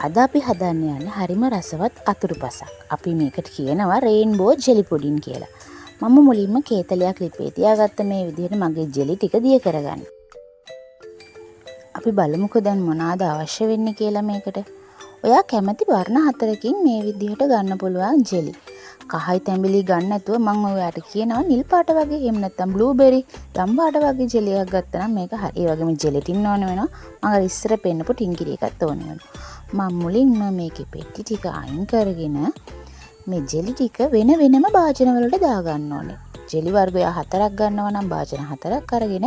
අද අපි හදන්න යන්නේ හරිම රසවත් අතුරුපසක්. අපි මේකට කියනවා රේන්බෝ ජෙලි පුඩින් කියලා. මම මුලින්ම කේතලයක් ලිපේ තියාගත්ත මේ විදිහට මගේ ජෙලි ටික දිය කරගන්න. අපි බලමුකෝ දැන් මොනවාද අවශ්‍ය වෙන්නේ කියලා මේකට. ඔයා කැමති වර්ණ 4කින් මේ විදිහට ගන්න පුළුවන් ජෙලි. කහයි තැඹිලි ගන්න නැතුව මම ඔයාට කියනවා නිල් පාට වගේ එහෙම නැත්නම් බ්ලූබෙරි ලම් පාට වගේ ජෙලියක් ගත්තා නම් මේක හරි. ඒ වගේම ජෙලි ටින් ඕන වෙනවා. මම අර ඉස්සර පෙන්නපු ටින්කිරි එකත් ඕන වෙනවා. මම මුලින්ම මේකේ පෙට්ටි ටික අයින් කරගෙන මේ ජෙලි ටික වෙන වෙනම භාජන වලට දාගන්න ඕනේ. ජෙලි වර්ග ඔයා 4ක් ගන්නවා නම් භාජන 4ක් අරගෙන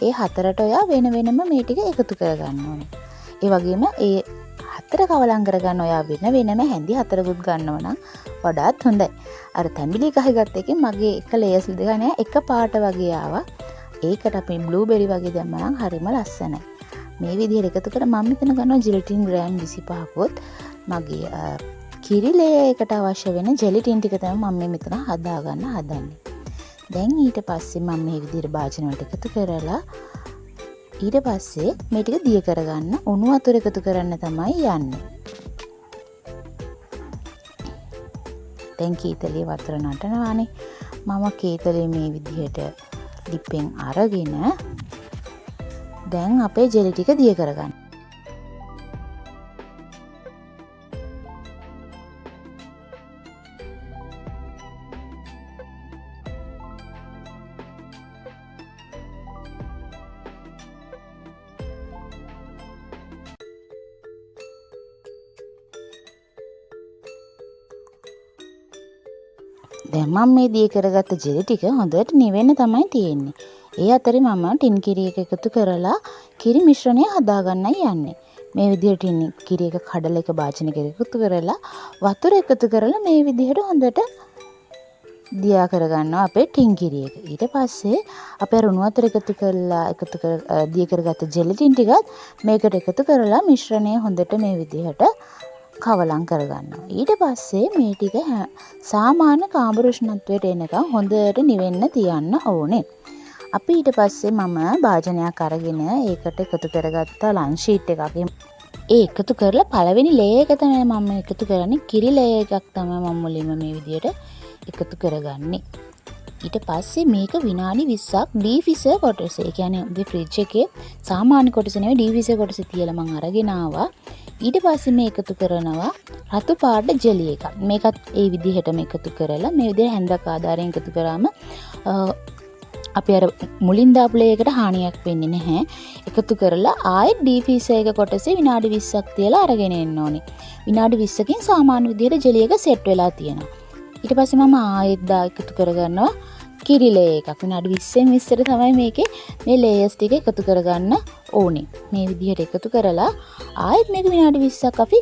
ඒ 4ට ඔයා වෙන වෙනම මේ ටික එකතු කරගන්න ඕනේ. ඒ වගේම ඒ 4 කවලම් කරගන්න ඔයා වෙන වෙනම හැඳි 4කුත් ගන්නවා නම් වඩාත් හොඳයි. අර තැඹිලි කහේ ගත්ත එකෙන් මගේ එක ලේයර්ස් දෙක නෑ එක පාට වගේ ආවා. ඒකට අපි බ්ලූබෙරි වගේ දැම්මා නම් හරිම ලස්සනයි. මේ විදිහට එකතු කර මම මෙතන ගන්නවා ජෙලටින් ග්‍රෑම් 25කුත් මගේ කිරි ලේයර් එකට අවශ්‍ය වෙන ජෙලටින් ටික තමයි මම මෙතන හදා ගන්න හදන්නේ. දැන් ඊට පස්සේ මම මේ විදිහට භාජන වලට එකතු කරලා ඊට පස්සේ මේ ටික දිය කරගන්න උණු වතුර එකතු කරන්න තමයි යන්නේ. දැන් කීතලේ වතුර නටනවානේ. මම කීතලේ මේ විදිහට ලිපෙන් අරගෙන දැන් අපේ ජෙලි ටික දිය කරගන්න. දැන් මම මේ දිය කරගත්ත ජෙලි ටික හොඳට නිවෙන්න තමයි තියෙන්නේ. ඒ අතරේ මම ටින් කිරි එක එකතු කරලා කිරි මිශ්‍රණය හදාගන්නයි යන්නේ. මේ විදිහට ටින් කිරි එක කඩලා එක භාජනයක එකතු කරලා වතුර එකතු කරලා මේ විදිහට හොඳට දියා කරගන්නවා අපේ ටින් කිරි එක. ඊට පස්සේ අපේ රුණු වතුර එකතු කරලා දිය කරගත්ත ජෙලි ටින් ටිකත් මේකට එකතු කරලා මිශ්‍රණය හොඳට මේ විදිහට කවලම් කරගන්නවා. ඊට පස්සේ මේ ටික සාමාන්‍ය කාමර උෂ්ණත්වයට එනකම් හොඳට නිවෙන්න තියන්න ඕනේ. අපි ඊට පස්සේ මම භාජනයක් අරගෙන ඒකට එකතු කරගත්ත ලන්ච් ෂීට් එකක්. ඒ එකතු කරලා පළවෙනි ලේයර් එක තමයි මම එකතු කරන්නේ. කිරි ලේයර් එකක් තමයි මම මුලින්ම මේ විදිහට එකතු කරගන්නේ. ඊට පස්සේ මේක විනාඩි 20ක් ඩීෆ්‍රීසර් කොටස. ඒ කියන්නේ ඔබේ ෆ්‍රිජ් එකේ සාමාන්‍ය කොටස නෙවෙයි ඩීෆ්‍රීසර් කොටසේ තියලා මම අරගෙන ආවා. ඊට පස්සේ මේ එකතු කරනවා රතු පාට ජෙලි එකක්. මේකත් ඒ විදිහටම එකතු කරලා මේ විදිහට හැන්දක් ආධාරයෙන් එකතු කරාම අපි අර මුලින් දාපු ලේයකට හානියක් වෙන්නේ නැහැ. එකතු කරලා ආයෙත් ඩීෆ්‍රීසර් එක කොටසේ විනාඩි 20ක් තියලා අරගෙන එන්න ඕනේ. විනාඩි 20කින් සාමාන්‍ය විදිහට ජෙලි එක සෙට් වෙලා තියෙනවා. ඊට පස්සේ මම ආයෙත් එකතු කරගන්නවා කිරි ලේයර් එකක්. විනාඩි 20න් 20ට තමයි මේකේ මේ ලේයර්ස් ටික එකතු කරගන්න ඕනේ. මේ විදිහට එකතු කරලා ආයෙත් මේක විනාඩි 20ක් අපි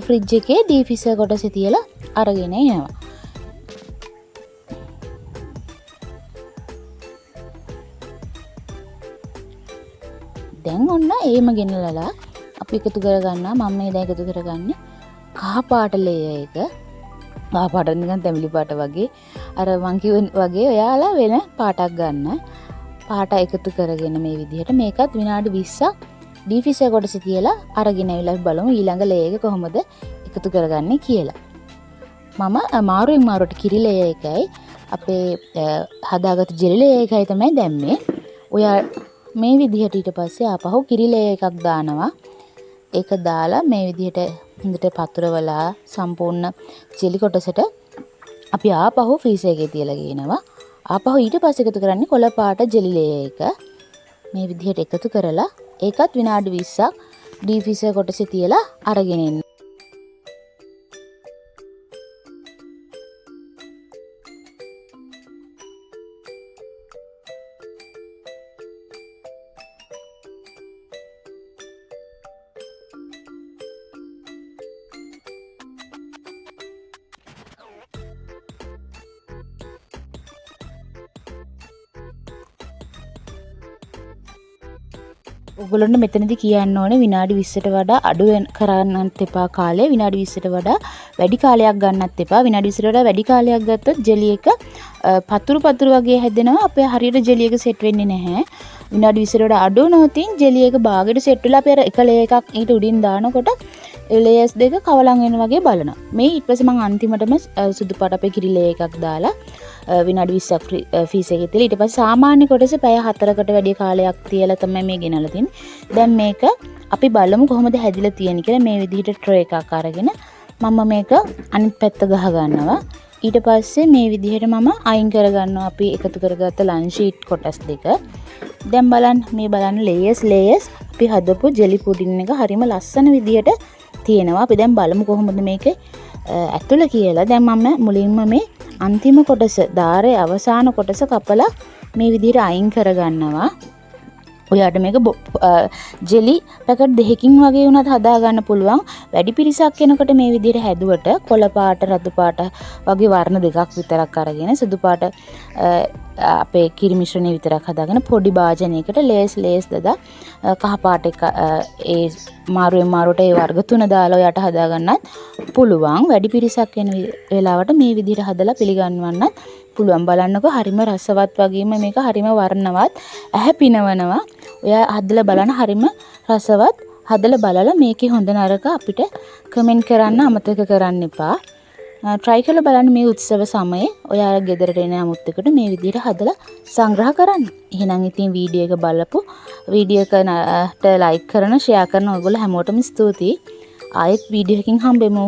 ෆ්‍රිජ් එකේ ඩීෆ්‍රීසර් කොටසේ තියලා අරගෙන එනවා. දැන් ඔන්න ඒම ගෙනලලා අපි එකතු කරගන්නවා. මම මේ දැන් එකතු කරගන්නේ කහ පාට ලේයර් එක. කහ පාට නිකන් තැඹිලි පාට වගේ. අර මං වගේ ඔයාලා වෙන පාටක් ගන්න. පාට එකතු කරගෙන මේ විදිහට මේකත් විනාඩි 20ක් ඩීෆ්‍රීසර් කොටසේ තියලා අරගෙන ආවිලා බලමු ඊළඟ ලේයර් එක කොහොමද එකතු කරගන්නේ කියලා. මම මාරුවෙන් මාරුවට කිරි ලේයර් එකයි අපේ හදාගත්ත ජෙලි ලේයර් එකයි තමයි දැම්මේ. ඔයා මේ විදිහට ඊට පස්සේ ආපහු කිරි ලේයර් එකක් දානවා. ඒක දාලා මේ විදිහට හොඳට පතුරවලා සම්පූර්ණ ජෙලි කොටසට අපි ආපහු ෆ්‍රීසර් එකේ තියලා ගේනවා. ආපහු ඊට පස්සේ එකතු කරන්නේ කොළ පාට ජෙලි ලේයර් එක. මේ විදිහට එකතු කරලා ඒකත් විනාඩි 20ක් ඩීෆ්‍රීසර් කොටසේ තියලා අරගෙන එන්න. ඔයගොල්ලන්ට මෙතනදී කියන්න ඕනේ විනාඩි 20ට වඩා අඩු කරන්නත් එපා කාලය. විනාඩි 20ට වඩා වැඩි කාලයක් ගන්නත් එපා. විනාඩි 20ට වඩා වැඩි කාලයක් ගත්තොත් ජෙලි එක පතුරු වගේ හැදෙනවා. අපේ හරියට ජෙලි එක සෙට් වෙන්නේ නැහැ. විනාඩි 20ට වඩා අඩු වුණොත් ජෙලි එක බාගෙට සෙට් වෙලා අපි අර එක ලේ එකක් ඊට උඩින් දානකොට ලේයර්ස් දෙක කවලම් වෙන වගේ බලනවා. මේ ඊට පස්සේ මම අන්තිමටම සුදු පාට අපේ කිරි ලේ එකක් දාලා විනාඩි 20ක් ෆ්‍රීස් එකේ තියලා ඊට පස්සේ සාමාන්‍ය කොටස පැය 4කට වැඩි කාලයක් තියලා තමයි මේ ගෙනල්ලා තින්නේ. දැන් මේක අපි බලමු කොහොමද හැදිලා තියෙන්නේ කියලා. මේ විදිහට ට්‍රේ එකක් අරගෙන මම මේක අනිත් පැත්ත ගහ ගන්නවා. ඊට පස්සේ මේ විදිහට මම අයින් කරගන්නවා අපි එකතු කරගත්ත ලන්ච් ෂීට් කොටස් දෙක. දැන් බලන්න ලේයර්ස් අපි හදපු ජෙලි පුඩින් එක හරිම ලස්සන විදිහට තියෙනවා. අපි දැන් බලමු කොහොමද මේක ඇතුළ කියලා. දැන් මම මුලින්ම මේ අන්තිම කොටස දාරේ අවසාන කොටස කපලා මේ විදිහට අයින් කරගන්නවා. ඔයාට මේක ජෙලි පැකට් දෙකකින් වගේ වුණත් හදා ගන්න පුළුවන්. වැඩි පිරිසක් කෙනෙකුට මේ විදිහට හැදුවට කොළ පාට රතු පාට වගේ වර්ණ දෙකක් විතරක් අරගෙන සුදු පාට අපේ කිරි මිශ්‍රණය විතරක් හදාගෙන පොඩි භාජනයකට ලේස් දදා කහ පාට එක ඒ මාරුවෙන් මාරුවට ඒ වර්ග තුන දාලා ඔයාට හදා ගන්නත් පුළුවන්. වැඩි පිරිසක් වෙන වෙලාවට මේ විදිහට හදලා පිළිගන්වන්නත් පුළුවන්. බලන්නකෝ හරිම රසවත් වගේම මේක හරිම වර්ණවත් ඇහැ පිනවනවා. ඔයා හදලා බලන්න හරිම රසවත්. හදලා බලලා මේකේ හොඳ නරක අපිට කමෙන්ට් කරන්න අමතක කරන්න එපා. try කරලා බලන්න මේ උත්සව සමයේ ඔයාලා ගෙදරට එන අමුත්තකට මේ විදිහට හදලා සංග්‍රහ කරන්න. එහෙනම් ඉතින් වීඩියෝ එක බලපු වීඩියෝ එකට like කරන share කරන ඔයගොල්ලෝ හැමෝටම ස්තුතියි. ආයෙත් වීඩියෝ එකකින් හම්බෙමු.